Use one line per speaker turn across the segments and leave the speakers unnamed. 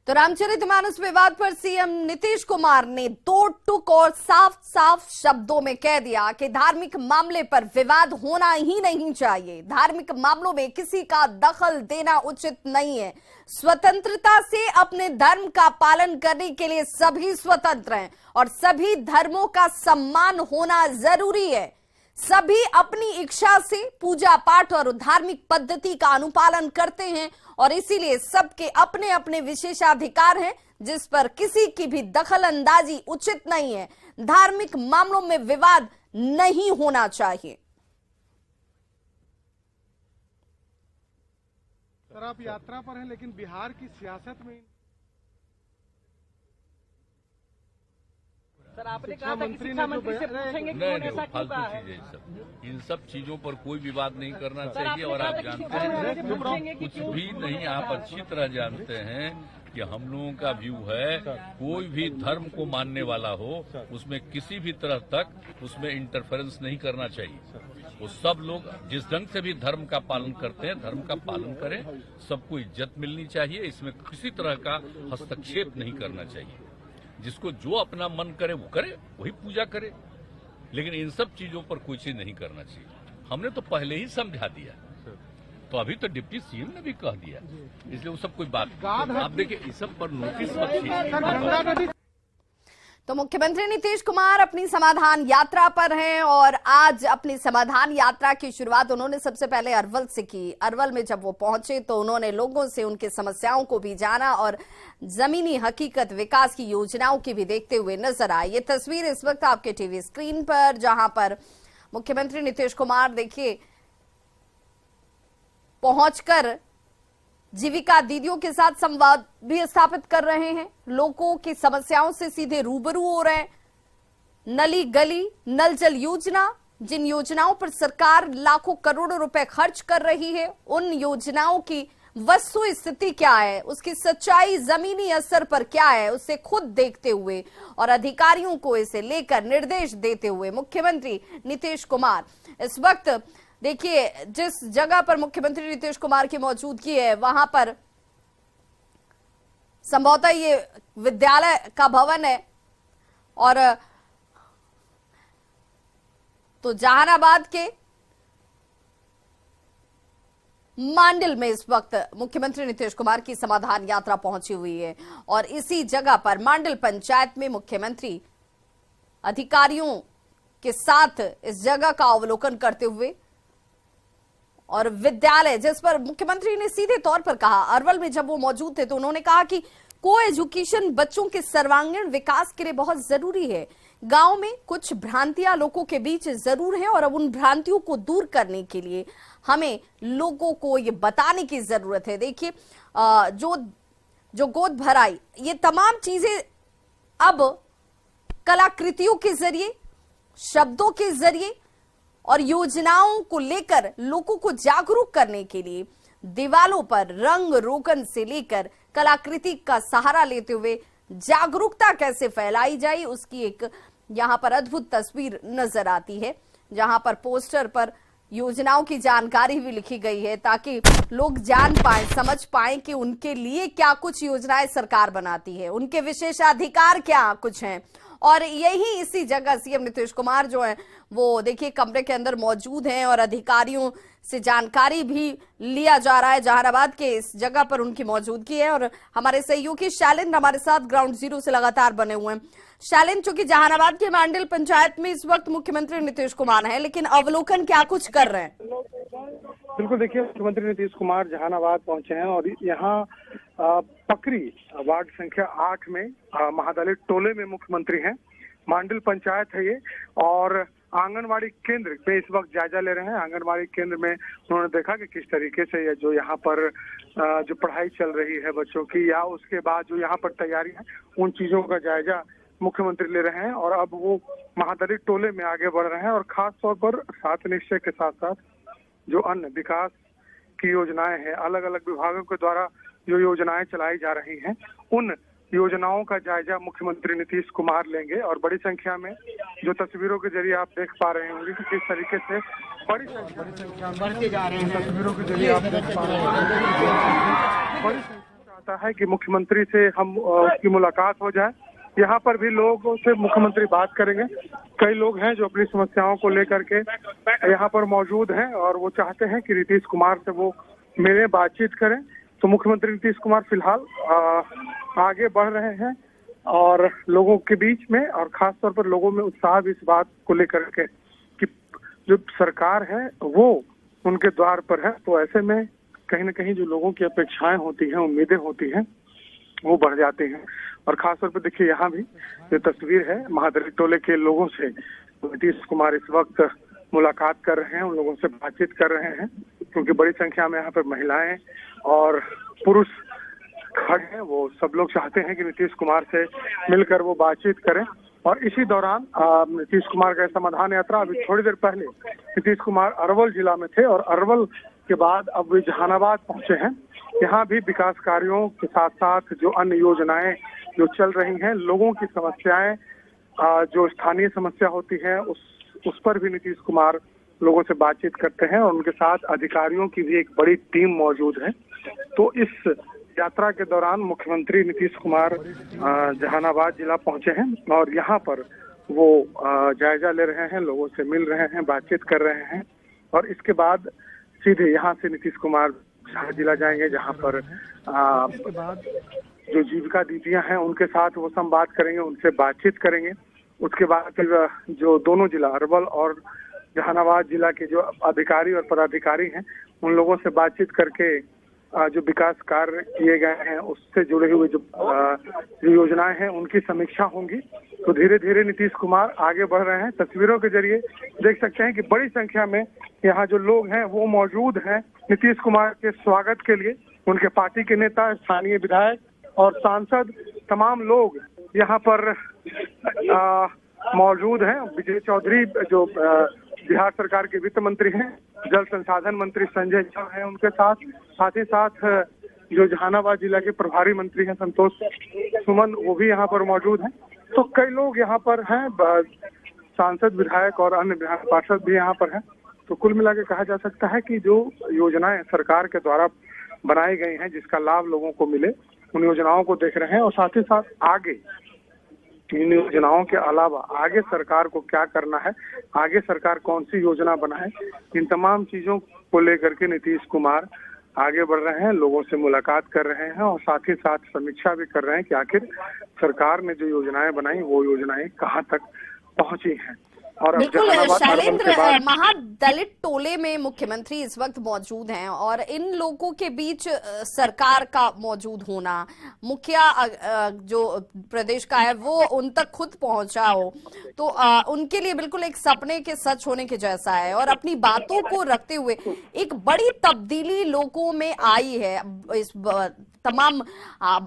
तो रामचरितमानस विवाद पर सीएम नीतीश कुमार ने दो टूक और साफ साफ शब्दों में कह दिया कि धार्मिक मामले पर विवाद होना ही नहीं चाहिए। धार्मिक मामलों में किसी का दखल देना उचित नहीं है। स्वतंत्रता से अपने धर्म का पालन करने के लिए सभी स्वतंत्र हैं और सभी धर्मों का सम्मान होना जरूरी है। सभी अपनी इच्छा से पूजा पाठ और धार्मिक पद्धति का अनुपालन करते हैं और इसीलिए सबके अपने अपने विशेषाधिकार हैं जिस पर किसी की भी दखल अंदाजी उचित नहीं है। धार्मिक मामलों में विवाद नहीं होना चाहिए।
सर, आप यात्रा पर हैं लेकिन बिहार की सियासत में
सर आपने कहा था कि शिक्षा मंत्री से पूछेंगे कि
नहीं, फालतू चीजें सब, इन सब चीजों पर कोई विवाद नहीं करना चाहिए। और आप जानते हैं कुछ भी नहीं, आप अच्छी तरह जानते हैं कि हम लोगों का व्यू है कोई भी धर्म को मानने वाला हो उसमें किसी भी तरह तक उसमें इंटरफेरेंस नहीं करना चाहिए। वो सब लोग जिस ढंग से भी धर्म का पालन करते हैं धर्म का पालन करें, सबको इज्जत मिलनी चाहिए। इसमें किसी तरह का हस्तक्षेप नहीं करना चाहिए। जिसको जो अपना मन करे वो करे, वही पूजा करे, लेकिन इन सब चीजों पर कोई चीज नहीं करना चाहिए। हमने तो पहले ही समझा दिया, तो अभी तो डिप्टी सीएम ने भी कह दिया, इसलिए वो सब कोई बात आप देखिए इस सब पर नोटिस मत कीजिए।
तो मुख्यमंत्री नीतीश कुमार अपनी समाधान यात्रा पर हैं और आज अपनी समाधान यात्रा की शुरुआत उन्होंने सबसे पहले अरवल से की। अरवल में जब वो पहुंचे तो उन्होंने लोगों से उनकी समस्याओं को भी जाना और जमीनी हकीकत विकास की योजनाओं की भी देखते हुए नजर आए। ये तस्वीर इस वक्त आपके टीवी स्क्रीन पर, जहां पर मुख्यमंत्री नीतीश कुमार देखिए पहुंचकर जीविका दीदियों के साथ संवाद भी स्थापित कर रहे हैं। लोगों की समस्याओं से सीधे रूबरू हो रहे हैं। नली गली नल जल योजना, जिन योजनाओं पर सरकार लाखों करोड़ों रुपए खर्च कर रही है, उन योजनाओं की वस्तु स्थिति क्या है, उसकी सच्चाई जमीनी असर पर क्या है, उसे खुद देखते हुए और अधिकारियों को इसे लेकर निर्देश देते हुए मुख्यमंत्री नीतीश कुमार इस वक्त देखिए जिस जगह पर मुख्यमंत्री नीतीश कुमार की मौजूदगी है वहां पर संभवतः ये विद्यालय का भवन है और तो जहानाबाद के मांडल में इस वक्त मुख्यमंत्री नीतीश कुमार की समाधान यात्रा पहुंची हुई है और इसी जगह पर मांडल पंचायत में मुख्यमंत्री अधिकारियों के साथ इस जगह का अवलोकन करते हुए और विद्यालय जिस पर मुख्यमंत्री ने सीधे तौर पर कहा, अरवल में जब वो मौजूद थे तो उन्होंने कहा कि को एजुकेशन बच्चों के सर्वांगीण विकास के लिए बहुत जरूरी है। गांव में कुछ भ्रांतियां लोगों के बीच जरूर है और अब उन भ्रांतियों को दूर करने के लिए हमें लोगों को ये बताने की जरूरत है। देखिए जो गोद भराई, ये तमाम चीजें अब कलाकृतियों के जरिए, शब्दों के जरिए और योजनाओं को लेकर लोगों को जागरूक करने के लिए दीवालों पर रंग रोगन से लेकर कलाकृति का सहारा लेते हुए जागरूकता कैसे फैलाई जाए उसकी एक यहां पर अद्भुत तस्वीर नजर आती है, जहां पर पोस्टर पर योजनाओं की जानकारी भी लिखी गई है ताकि लोग जान पाए, समझ पाए कि उनके लिए क्या कुछ योजनाएं सरकार बनाती है, उनके विशेषाधिकार क्या कुछ हैं। और यही इसी जगह सीएम नीतीश कुमार जो है वो देखिए कमरे के अंदर मौजूद हैं और अधिकारियों से जानकारी भी लिया जा रहा है। जहानाबाद के इस जगह पर उनकी मौजूदगी है और हमारे सहयोगी शैलेंद्र हमारे साथ ग्राउंड जीरो से लगातार बने हुए हैं। शैलेंद्र, चूंकि जहानाबाद के मांडल पंचायत में इस वक्त मुख्यमंत्री नीतीश कुमार है, लेकिन अवलोकन क्या कुछ कर रहे हैं?
बिल्कुल, देखिए मुख्यमंत्री नीतीश कुमार जहानाबाद पहुंचे हैं और यहाँ पकरी वार्ड संख्या 8 में महादलित टोले में मुख्यमंत्री हैं। मांडल पंचायत है ये और आंगनवाड़ी केंद्र पे इस वक्त जायजा ले रहे हैं। आंगनवाड़ी केंद्र में उन्होंने देखा कि किस तरीके से ये जो यहाँ पर जो पढ़ाई चल रही है बच्चों की या उसके बाद जो यहाँ पर तैयारी है उन चीजों का जायजा मुख्यमंत्री ले रहे हैं और अब वो महादलित टोले में आगे बढ़ रहे हैं और खास तौर पर सात निश्चय के साथ साथ जो अन्य विकास की योजनाएं हैं, अलग अलग विभागों के द्वारा जो योजनाएं चलाई जा रही हैं, उन योजनाओं का जायजा मुख्यमंत्री नीतीश कुमार लेंगे। और बड़ी संख्या में जो तस्वीरों के जरिए आप देख पा रहे होंगे कि किस तरीके से बड़ी संख्या में तस्वीरों के जरिए आप देख पा रहे होंगे बड़ी संख्या होता है कि मुख्यमंत्री से हम की मुलाकात हो जाए। यहाँ पर भी लोगों से मुख्यमंत्री बात करेंगे। कई लोग हैं जो अपनी समस्याओं को लेकर के यहाँ पर मौजूद हैं और वो चाहते हैं कि नीतीश कुमार से वो मिले, बातचीत करें। तो मुख्यमंत्री नीतीश कुमार फिलहाल आगे बढ़ रहे हैं और लोगों के बीच में, और खास तौर पर लोगों में उत्साह भी इस बात को लेकर के कि जो सरकार है वो उनके द्वार पर है। तो ऐसे में कहीं न कहीं जो लोगों की अपेक्षाएं होती हैं, उम्मीदें होती हैं, वो बढ़ जाती हैं। और खास तौर पर देखिए यहाँ भी जो तस्वीर है महादलित टोले के लोगों से नीतीश कुमार इस वक्त मुलाकात कर रहे हैं, उन लोगों से बातचीत कर रहे हैं, क्योंकि बड़ी संख्या में यहाँ पर महिलाएं और पुरुष खड़े हैं। वो सब लोग चाहते हैं कि नीतीश कुमार से मिलकर वो बातचीत करें। और इसी दौरान नीतीश कुमार का समाधान यात्रा, अभी थोड़ी देर पहले नीतीश कुमार अरवल जिला में थे और अरवल के बाद अब वे जहानाबाद पहुंचे हैं। यहाँ भी विकास कार्यों के साथ साथ जो अन्य योजनाएं जो चल रही हैं, लोगों की समस्याएं, जो स्थानीय समस्या होती है उस पर भी नीतीश कुमार लोगों से बातचीत करते हैं और उनके साथ अधिकारियों की भी एक बड़ी टीम मौजूद है। तो इस यात्रा के दौरान मुख्यमंत्री नीतीश कुमार जहानाबाद जिला पहुंचे हैं और यहाँ पर वो जायजा ले रहे हैं, लोगों से मिल रहे हैं, बातचीत कर रहे हैं और इसके बाद सीधे यहाँ से नीतीश कुमार जिला जाएंगे, जहाँ पर उसके बाद जो जीविका दीदियां हैं उनके साथ वो संवाद करेंगे, उनसे बातचीत करेंगे। उसके बाद फिर जो दोनों जिला अरवल और जहानाबाद जिला के जो अधिकारी और पदाधिकारी हैं उन लोगों से बातचीत करके जो विकास कार्य किए गए हैं उससे जुड़े हुए जो योजनाएं हैं उनकी समीक्षा होंगी। तो धीरे धीरे नीतीश कुमार आगे बढ़ रहे हैं। तस्वीरों के जरिए देख सकते हैं कि बड़ी संख्या में यहाँ जो लोग हैं वो मौजूद हैं नीतीश कुमार के स्वागत के लिए। उनके पार्टी के नेता, स्थानीय विधायक और सांसद, तमाम लोग यहाँ पर मौजूद हैं। विजय चौधरी जो बिहार सरकार के वित्त मंत्री हैं, जल संसाधन मंत्री संजय झा हैं उनके साथ ही साथ जो जहानाबाद जिला के प्रभारी मंत्री हैं संतोष सुमन, वो भी यहाँ पर मौजूद हैं। तो कई लोग यहाँ पर हैं, सांसद, विधायक और अन्य विधान पार्षद भी यहाँ पर हैं। तो कुल मिला के कहा जा सकता है कि जो योजनाएं सरकार के द्वारा बनाई गई हैं जिसका लाभ लोगों को मिले, उन योजनाओं को देख रहे हैं और साथ ही साथ आगे इन योजनाओं के अलावा आगे सरकार को क्या करना है, आगे सरकार कौन सी योजना बनाए, इन तमाम चीजों को लेकर के नीतीश कुमार आगे बढ़ रहे हैं, लोगों से मुलाकात कर रहे हैं और साथ ही साथ समीक्षा भी कर रहे हैं कि आखिर सरकार ने जो योजनाएं बनाई वो योजनाएं कहां तक पहुंची हैं। और
बिल्कुल शैलेंद्र, महादलित टोले में मुख्यमंत्री इस वक्त मौजूद हैं और इन लोगों के बीच सरकार का मौजूद होना, मुखिया जो प्रदेश का है वो उन तक खुद पहुंचा हो, तो उनके लिए बिल्कुल एक सपने के सच होने के जैसा है। और अपनी बातों को रखते हुए एक बड़ी तब्दीली लोगों में आई है। इस तमाम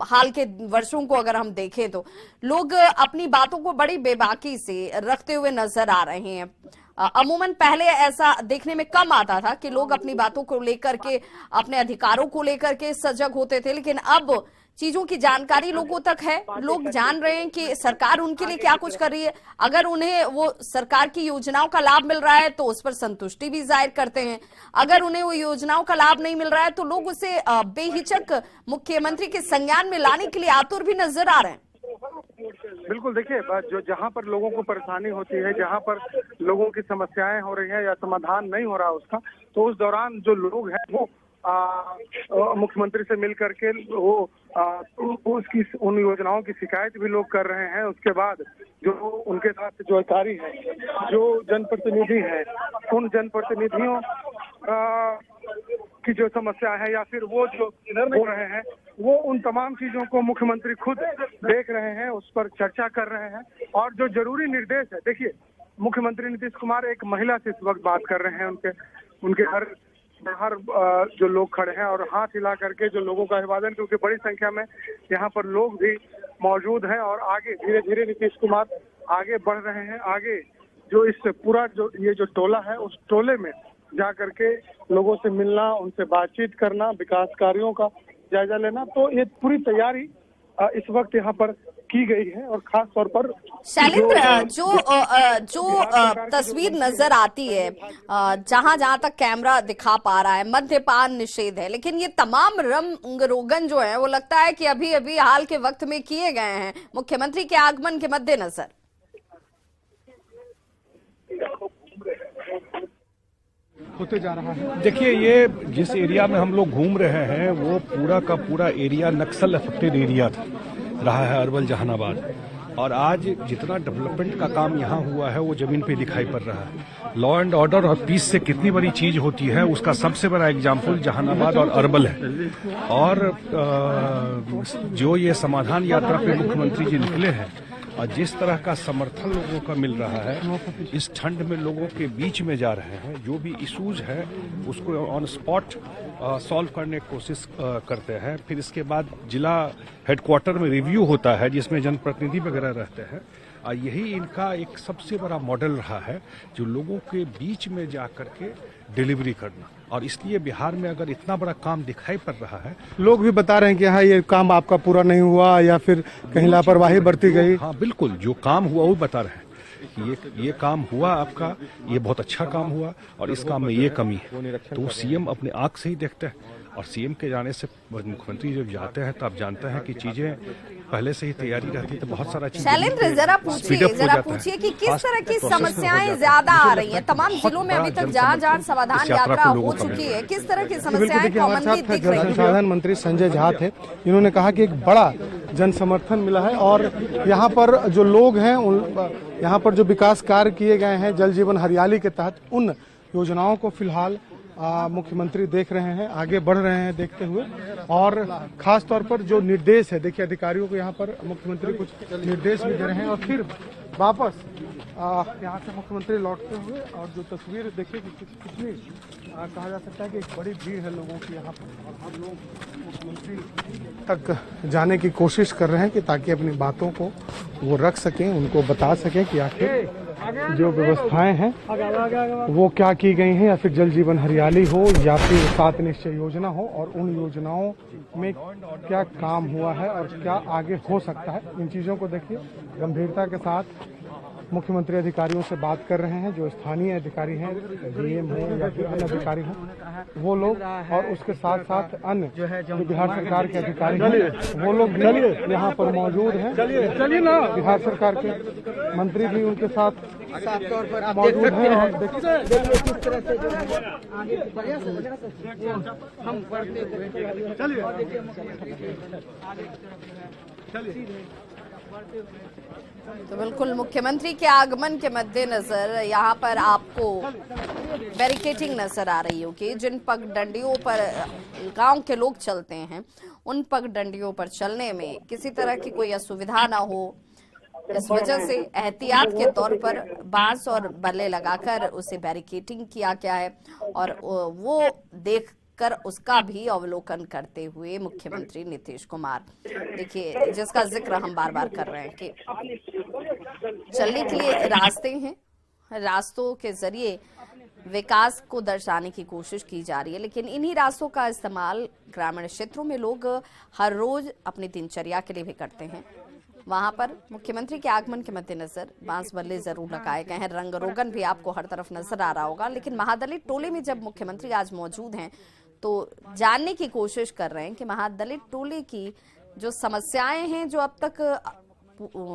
हाल के वर्षों को अगर हम देखें तो लोग अपनी बातों को बड़ी बेबाकी से रखते हुए नजर आ रहे हैं। अमूमन पहले ऐसा देखने में कम आता था कि लोग अपनी बातों को लेकर के, अपने अधिकारों को लेकर के सजग होते थे, लेकिन अब चीजों की जानकारी लोगों तक है। लोग जान रहे हैं कि सरकार उनके लिए क्या कुछ कर रही है। अगर उन्हें वो सरकार की योजनाओं का लाभ मिल रहा है तो उस पर संतुष्टि भी जाहिर करते हैं। अगर उन्हें वो योजनाओं का लाभ नहीं मिल रहा है तो लोग उसे बेहिचक मुख्यमंत्री के संज्ञान में लाने के लिए आतुर भी नजर आ रहे हैं।
बिल्कुल, देखिए जो जहाँ पर लोगों को परेशानी होती है, जहाँ पर लोगों की समस्याएं हो रही है या समाधान नहीं हो रहा उसका, तो उस दौरान जो लोग हैं वो मुख्यमंत्री से मिल करके वो उसकी उन योजनाओं की शिकायत भी लोग कर रहे हैं। उसके बाद जो उनके साथ जो अधिकारी हैं, जो जनप्रतिनिधि हैं, उन जनप्रतिनिधियों की जो समस्या है या फिर वो जो हो रहे हैं वो उन तमाम चीजों को मुख्यमंत्री खुद देख रहे हैं, उस पर चर्चा कर रहे हैं। और जो जरूरी निर्देश है, देखिए मुख्यमंत्री नीतीश कुमार एक महिला से इस वक्त बात कर रहे हैं, उनके हर बाहर जो लोग खड़े हैं और हाथ हिला करके जो लोगों का अभिवादन, क्योंकि बड़ी संख्या में यहाँ पर लोग भी मौजूद हैं और आगे धीरे धीरे नीतीश कुमार आगे बढ़ रहे हैं। आगे जो इस पूरा जो ये जो टोला है उस टोले में जा करके लोगों से मिलना, उनसे बातचीत करना, विकास कार्यों का जायजा लेना, तो ये पूरी तैयारी इस वक्त यहाँ पर की गई है। और खास तौर पर
शैलेंद्र, जो तस्वीर नजर आती है, जहां जहां तक कैमरा दिखा पा रहा है, मद्यपान निषेध है, लेकिन ये तमाम रंग रोगन जो है वो लगता है कि अभी अभी हाल के वक्त में किए गए हैं मुख्यमंत्री के आगमन के मद्देनजर।
होते जा रहा है। देखिए, ये जिस एरिया में हम लोग घूम रहे हैं वो पूरा का पूरा एरिया नक्सल अफेक्टेड एरिया रहा है, अरवल जहानाबाद। और आज जितना डेवलपमेंट का काम यहाँ हुआ है वो जमीन पे दिखाई पड़ रहा है। लॉ एंड ऑर्डर और पीस से कितनी बड़ी चीज होती है उसका सबसे बड़ा एग्जाम्पल जहानाबाद और अरवल है। और जो ये समाधान यात्रा पे मुख्यमंत्री जी निकले हैं और जिस तरह का समर्थन लोगों का मिल रहा है, इस ठंड में लोगों के बीच में जा रहे हैं, जो भी इश्यूज है उसको ऑन स्पॉट सॉल्व करने की कोशिश करते हैं। फिर इसके बाद जिला हेडक्वार्टर में रिव्यू होता है जिसमें जनप्रतिनिधि वगैरह रहते हैं। और यही इनका एक सबसे बड़ा मॉडल रहा है, जो लोगों के बीच में जा करके डिलीवरी करना। और इसलिए बिहार में अगर इतना बड़ा काम दिखाई पड़ रहा है,
लोग भी बता रहे हैं कि हाँ ये काम आपका पूरा नहीं हुआ या फिर कहीं लापरवाही बरती गई।
हाँ बिल्कुल, जो काम हुआ वो बता रहे हैं कि ये काम हुआ आपका, ये बहुत अच्छा काम हुआ और इस काम में ये कमी है। तो सीएम अपने आंख से ही देखते हैं। और सीएम के जाने से मुख्यमंत्री जब जाते हैं तो आप जानते हैं कि चीजें पहले से ही तैयारी रहती है, तो बहुत सारा चीज।
शैलेंद्र, जरा पूछिए कि किस तरह की समस्याएं ज्यादा आ रही हैं तमाम जिलों में? अभी तक जहां जहां समाधान यात्रा हो चुकी है, किस तरह की समस्याएं कॉमनली दिख रही हैं?
संसाधन मंत्री संजय झा थे, इन्होंने कहा कि एक बड़ा जन समर्थन मिला है और यहाँ पर जो लोग हैं, यहाँ पर जो विकास कार्य किए गए हैं जल जीवन हरियाली के तहत, उन योजनाओं को फिलहाल मुख्यमंत्री देख रहे हैं, आगे बढ़ रहे हैं देखते हुए। और खास तौर पर जो निर्देश है, देखिए अधिकारियों को यहाँ पर मुख्यमंत्री कुछ निर्देश भी दे रहे हैं और फिर वापस यहाँ से मुख्यमंत्री लौटते हुए। और जो तस्वीर देखिए कि कितनी कहा जा सकता है कि एक बड़ी भीड़ है लोगों की यहाँ पर, और हम लोग मुख्यमंत्री तक जाने की कोशिश कर रहे हैं कि ताकि अपनी बातों को वो रख सकें, उनको बता सकें कि आखिर जो व्यवस्थाएं हैं वो क्या की गई हैं, या फिर जल जीवन हरियाली हो या फिर 7 निश्चय योजना हो, और उन योजनाओं में क्या काम हुआ है और क्या आगे हो सकता है। इन चीज़ों को देखिए गंभीरता के साथ मुख्यमंत्री अधिकारियों से बात कर रहे हैं, जो स्थानीय अधिकारी हैं, डीएम हो या फिर अन्य अधिकारी हो, वो लोग, और उसके साथ साथ अन्य जो बिहार सरकार के अधिकारी हैं वो लोग भी यहाँ पर मौजूद हैं। चलिए ना, बिहार सरकार के मंत्री भी उनके साथ मौजूद हैं। और देखिए किस तरह से जो है आगे की प्रयास हम बढ़ते हुए चलिए।
तो बिल्कुल मुख्यमंत्री के आगमन के मद्देनजर यहाँ पर आपको बैरिकेडिंग नजर आ रही होगी। जिन पगडंडियों पर गांव के लोग चलते हैं, उन पगडंडियों पर चलने में किसी तरह की कोई असुविधा ना हो, इस वजह से एहतियात के तौर पर बांस और बल्ले लगाकर उसे बैरिकेडिंग किया गया है। और वो देख कर उसका भी अवलोकन करते हुए मुख्यमंत्री नीतीश कुमार, देखिए जिसका जिक्र हम बार बार कर रहे हैं कि चलने के लिए रास्ते हैं, रास्तों के जरिए विकास को दर्शाने की कोशिश की जा रही है, लेकिन इन्हीं रास्तों का इस्तेमाल ग्रामीण क्षेत्रों में लोग हर रोज अपनी दिनचर्या के लिए भी करते हैं। वहां पर मुख्यमंत्री के आगमन के मद्देनजर बांस बल्ले जरूर लगाए गए हैं, रंग रोगन भी आपको हर तरफ नजर आ रहा होगा। लेकिन महादलित टोले में जब मुख्यमंत्री आज मौजूद हैं तो जानने की कोशिश कर रहे हैं कि महादलित टोले की जो समस्याएं हैं, जो अब तक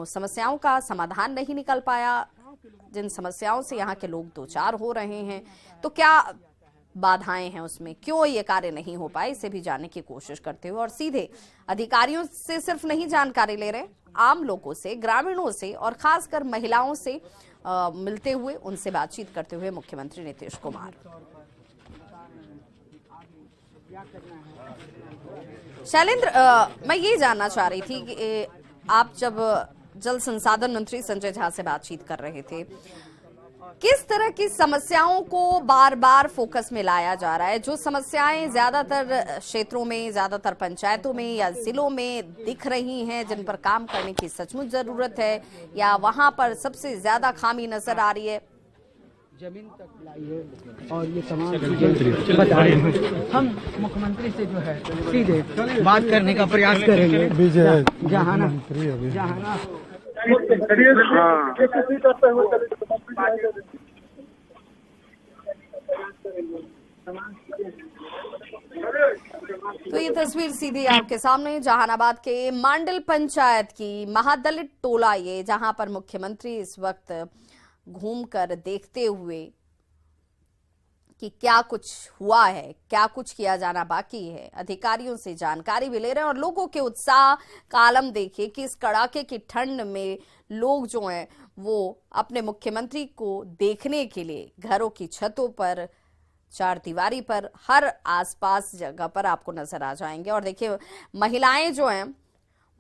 समस्याओं का समाधान नहीं निकल पाया, जिन समस्याओं से यहाँ के लोग दो चार हो रहे हैं, तो क्या बाधाएं हैं उसमें, क्यों ये कार्य नहीं हो पाए, इसे भी जानने की कोशिश करते हुए और सीधे अधिकारियों से सिर्फ नहीं जानकारी ले रहे, आम लोगों से, ग्रामीणों से और खासकर महिलाओं से मिलते हुए, उनसे बातचीत करते हुए मुख्यमंत्री नीतीश कुमार। शैलेंद्र, मैं ये जानना चाह रही थी कि आप जब जल संसाधन मंत्री संजय झा से बातचीत कर रहे थे, किस तरह की समस्याओं को बार बार फोकस में लाया जा रहा है? जो समस्याएं ज्यादातर क्षेत्रों में, ज्यादातर पंचायतों में या जिलों में दिख रही हैं, जिन पर काम करने की सचमुच जरूरत है, या वहां पर सबसे ज्यादा खामी नजर आ रही है?
जमीन तक लाई है और ये तमाम चीजें बताए हैं। हम मुख्यमंत्री से जो है सीधे बात करने का प्रयास करेंगे। जहाना
तो ये तस्वीर सीधी आपके सामने जहानाबाद के मांडल पंचायत की महादलित टोला ये, जहां पर मुख्यमंत्री इस वक्त घूमकर देखते हुए कि क्या कुछ हुआ है, क्या कुछ किया जाना बाकी है, अधिकारियों से जानकारी भी ले रहे हैं और लोगों के उत्साह का आलम देखिए कि इस कड़ाके की ठंड में लोग जो हैं वो अपने मुख्यमंत्री को देखने के लिए घरों की छतों पर, चार दीवारी पर, हर आसपास जगह पर आपको नजर आ जाएंगे। और देखिए महिलाएं जो हैं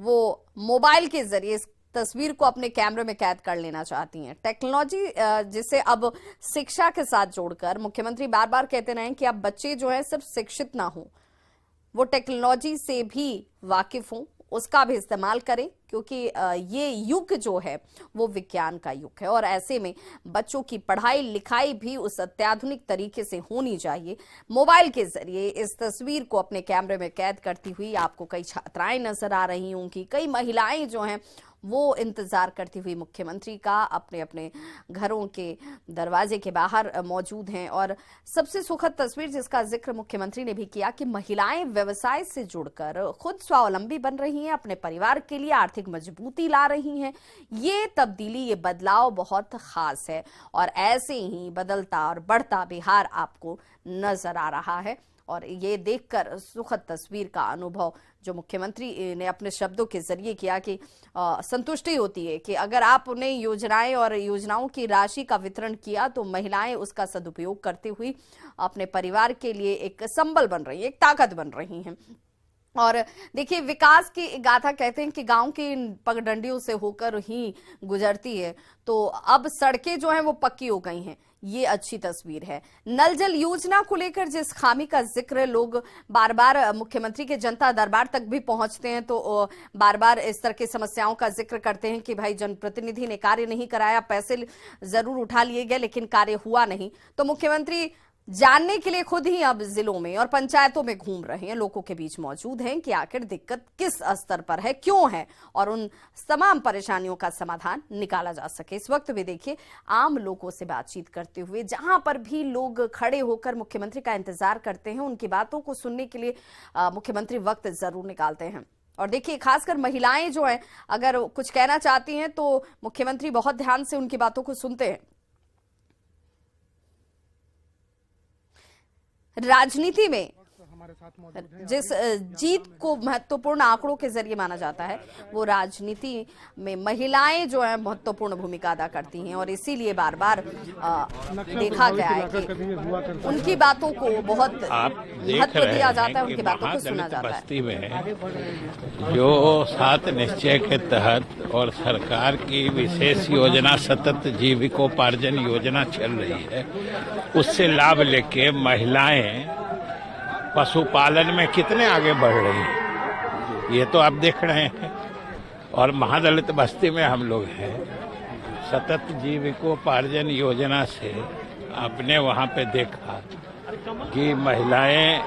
वो मोबाइल के जरिए इस तस्वीर को अपने कैमरे में कैद कर लेना चाहती हैं। टेक्नोलॉजी जिसे अब शिक्षा के साथ जोड़कर मुख्यमंत्री बार बार कहते रहे कि अब बच्चे जो हैं सिर्फ शिक्षित ना हो, वो टेक्नोलॉजी से भी वाकिफ हों, उसका भी इस्तेमाल करें, क्योंकि ये युग जो है वो विज्ञान का युग है और ऐसे में बच्चों की पढ़ाई लिखाई भी उस अत्याधुनिक तरीके से होनी चाहिए। मोबाइल के जरिए इस तस्वीर को अपने कैमरे में कैद करती हुई आपको कई छात्राएं नजर आ रही होंगी, कई महिलाएं जो हैं वो इंतजार करती हुई मुख्यमंत्री का अपने अपने घरों के दरवाजे के बाहर मौजूद हैं। और सबसे सुखद तस्वीर जिसका जिक्र मुख्यमंत्री ने भी किया कि महिलाएं व्यवसाय से जुड़कर खुद स्वावलंबी बन रही हैं, अपने परिवार के लिए आर्थिक मजबूती ला रही हैं। ये तब्दीली, ये बदलाव बहुत खास है और ऐसे ही बदलता और बढ़ता बिहार आपको नजर आ रहा है। और ये देखकर सुखद तस्वीर का अनुभव जो मुख्यमंत्री ने अपने शब्दों के जरिए किया कि संतुष्टि होती है कि अगर आप उन्हें योजनाएं और योजनाओं की राशि का वितरण किया तो महिलाएं उसका सदुपयोग करते हुए अपने परिवार के लिए एक संबल बन रही है, एक ताकत बन रही हैं। और देखिए विकास की गाथा कहते हैं कि गांव की पगडंडियों से होकर ही गुजरती है, तो अब सड़कें जो हैं वो पक्की हो गई हैं, ये अच्छी तस्वीर है। नल जल योजना को लेकर जिस खामी का जिक्र लोग बार बार मुख्यमंत्री के जनता दरबार तक भी पहुंचते हैं तो बार बार इस तरह की समस्याओं का जिक्र करते हैं कि भाई जनप्रतिनिधि ने कार्य नहीं कराया, पैसे जरूर उठा लिए गए लेकिन कार्य हुआ नहीं। तो मुख्यमंत्री जानने के लिए खुद ही अब जिलों में और पंचायतों में घूम रहे हैं, लोगों के बीच मौजूद हैं कि आखिर दिक्कत किस स्तर पर है, क्यों है और उन तमाम परेशानियों का समाधान निकाला जा सके। इस वक्त भी देखिए आम लोगों से बातचीत करते हुए जहां पर भी लोग खड़े होकर मुख्यमंत्री का इंतजार करते हैं, उनकी बातों को सुनने के लिए मुख्यमंत्री वक्त जरूर निकालते हैं। और देखिए खासकर महिलाएं जो हैं अगर कुछ कहना चाहती हैं तो मुख्यमंत्री बहुत ध्यान से उनकी बातों को सुनते हैं। राजनीति में जिस जीत को महत्वपूर्ण आंकड़ों के जरिए माना जाता है वो राजनीति में महिलाएं जो है महत्वपूर्ण भूमिका अदा करती हैं और इसीलिए बार बार देखा गया है कि उनकी बातों को बहुत महत्व दिया जाता है, उनकी बातों को सुना जाता है।
बस्ती में जो 7 निश्चय के तहत और सरकार की विशेष योजना सतत जीविकोपार्जन योजना चल रही है, उससे लाभ लेके महिलाएं पशुपालन में कितने आगे बढ़ रही हैं ये तो आप देख रहे हैं। और महादलित बस्ती में हम लोग हैं, सतत जीविकोपार्जन योजना से आपने वहाँ पे देखा कि महिलाएं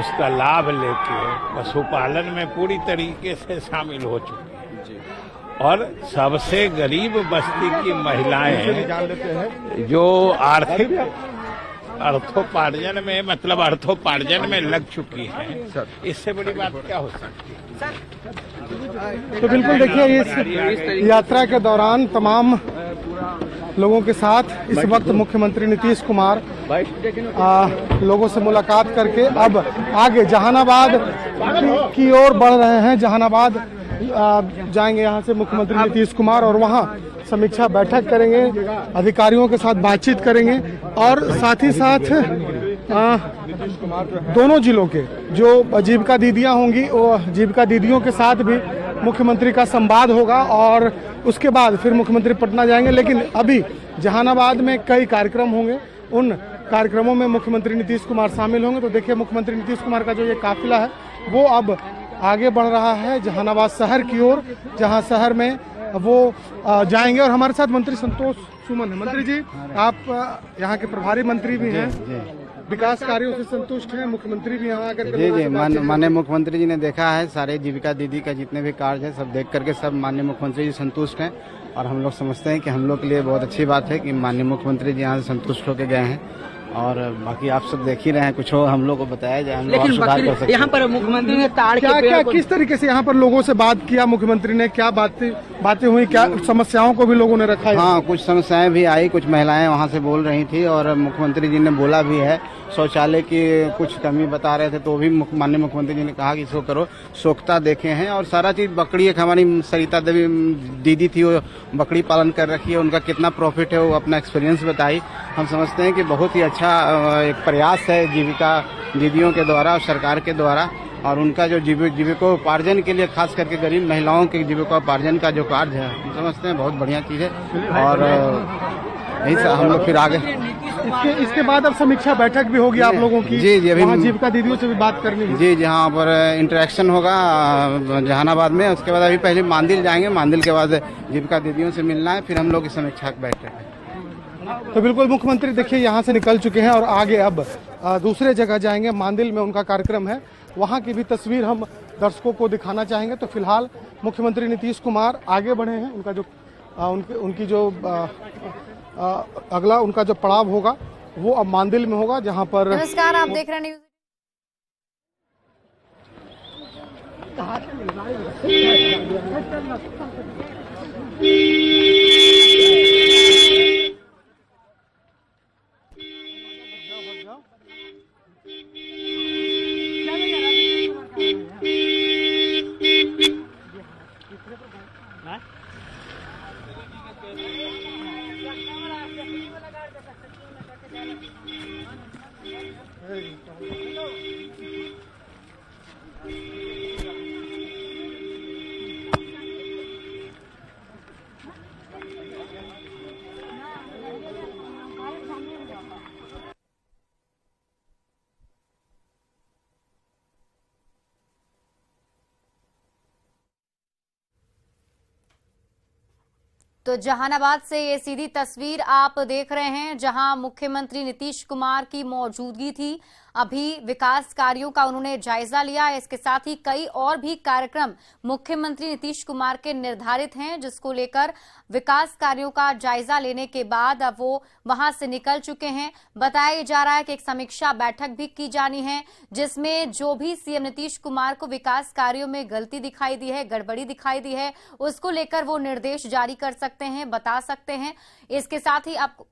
उसका लाभ लेके पशुपालन में पूरी तरीके से शामिल हो चुकी हैं। और सबसे गरीब बस्ती की महिलाएं जो आर्थिक अर्थोपार्जन में मतलब अर्थोपार्जन में लग चुकी है, इससे बड़ी बात क्या हो सकती है।
तो बिल्कुल देखिए इस यात्रा के दौरान तमाम लोगों के साथ इस वक्त मुख्यमंत्री नीतीश कुमार लोगों से मुलाकात करके अब आगे जहानाबाद की ओर बढ़ रहे हैं। जहानाबाद जाएंगे यहाँ से मुख्यमंत्री नीतीश कुमार और वहाँ समीक्षा बैठक करेंगे, अधिकारियों के साथ बातचीत करेंगे और साथ ही साथ दोनों जिलों के जो जीविका दीदियां होंगी वो जीविका दीदियों के साथ भी मुख्यमंत्री का संवाद होगा और उसके बाद फिर मुख्यमंत्री पटना जाएंगे। लेकिन अभी जहानाबाद में कई कार्यक्रम होंगे, उन कार्यक्रमों में मुख्यमंत्री नीतीश कुमार शामिल होंगे। तो देखिए मुख्यमंत्री नीतीश कुमार का जो ये काफिला है वो अब आगे बढ़ रहा है जहानाबाद शहर की ओर, जहां शहर में वो जाएंगे। और हमारे साथ मंत्री संतोष सुमन है। मंत्री जी, आप यहाँ के प्रभारी मंत्री भी हैं, विकास कार्यों से संतुष्ट हैं, मुख्यमंत्री भी यहाँ आकर
जी माननीय मुख्यमंत्री जी ने देखा है, सारे जीविका दीदी का जितने भी कार्य है सब देख करके सब माननीय मुख्यमंत्री जी संतुष्ट हैं। और हम लोग समझते हैं कि हम लोग के लिए बहुत अच्छी बात है कि माननीय मुख्यमंत्री जी यहाँ से संतुष्ट होकर गए हैं। और बाकी आप सब देख ही रहे हैं, कुछ हो हम लोग को बताया जाए, हम लोग सुधार कर सकते हैं।
यहाँ पर मुख्यमंत्री ने ताड़ के
क्या किस तरीके से यहाँ पर लोगों से बात किया मुख्यमंत्री ने, क्या बातें हुई, क्या समस्याओं को भी लोगों ने रखा है?
हाँ, कुछ समस्याएं भी आई, कुछ महिलाएं वहाँ से बोल रही थी और मुख्यमंत्री जी ने बोला भी है। शौचालय की कुछ कमी बता रहे थे तो भी माननीय मुख्यमंत्री जी ने कहा कि इसको करो, सोखता देखे हैं। और सारा चीज बकरी, एक हमारी सरिता देवी दीदी थी, वो बकरी पालन कर रखी है, उनका कितना प्रॉफिट है वो अपना एक्सपीरियंस बताई। हम समझते हैं कि बहुत ही अच्छा एक प्रयास है जीविका दीदियों के द्वारा और सरकार के द्वारा। और उनका जो जीविकोपार्जन के लिए, खास करके गरीब महिलाओं के जीविकोपार्जन का जो कार्य है, हम समझते हैं बहुत बढ़िया चीज है। और यही से हम लोग फिर आगे
इसके बाद अब समीक्षा बैठक भी होगी आप लोगों की?
जी अभी
जीविका दीदियों से भी बात करनी है।
जी हाँ, पर इंटरेक्शन होगा जहानाबाद में। उसके बाद अभी पहले मांदिल जाएंगे, मांदिल के बाद जीविका दीदियों से मिलना है, फिर हम लोग की समीक्षा बैठक है।
तो बिल्कुल मुख्यमंत्री देखिए यहाँ से निकल चुके हैं और आगे अब दूसरे जगह जाएंगे। मांदिल में उनका कार्यक्रम है, वहाँ की भी तस्वीर हम दर्शकों को दिखाना चाहेंगे। तो फिलहाल मुख्यमंत्री नीतीश कुमार आगे बढ़े हैं। उनका जो उनकी जो अगला उनका जो पड़ाव होगा वो अब मांदिल में होगा, जहाँ पर।
नमस्कार, आप देख रहे हैं न्यूज। तो जहानाबाद से ये सीधी तस्वीर आप देख रहे हैं, जहां मुख्यमंत्री नीतीश कुमार की मौजूदगी थी। अभी विकास कार्यों का उन्होंने जायजा लिया। इसके साथ ही कई और भी कार्यक्रम मुख्यमंत्री नीतीश कुमार के निर्धारित हैं, जिसको लेकर विकास कार्यों का जायजा लेने के बाद अब वो वहां से निकल चुके हैं। बताया जा रहा है कि एक समीक्षा बैठक भी की जानी है, जिसमें जो भी सीएम नीतीश कुमार को विकास कार्यों में गलती दिखाई दी है, गड़बड़ी दिखाई दी है, उसको लेकर वो निर्देश जारी कर सकते हैं, बता सकते हैं। इसके साथ ही आपको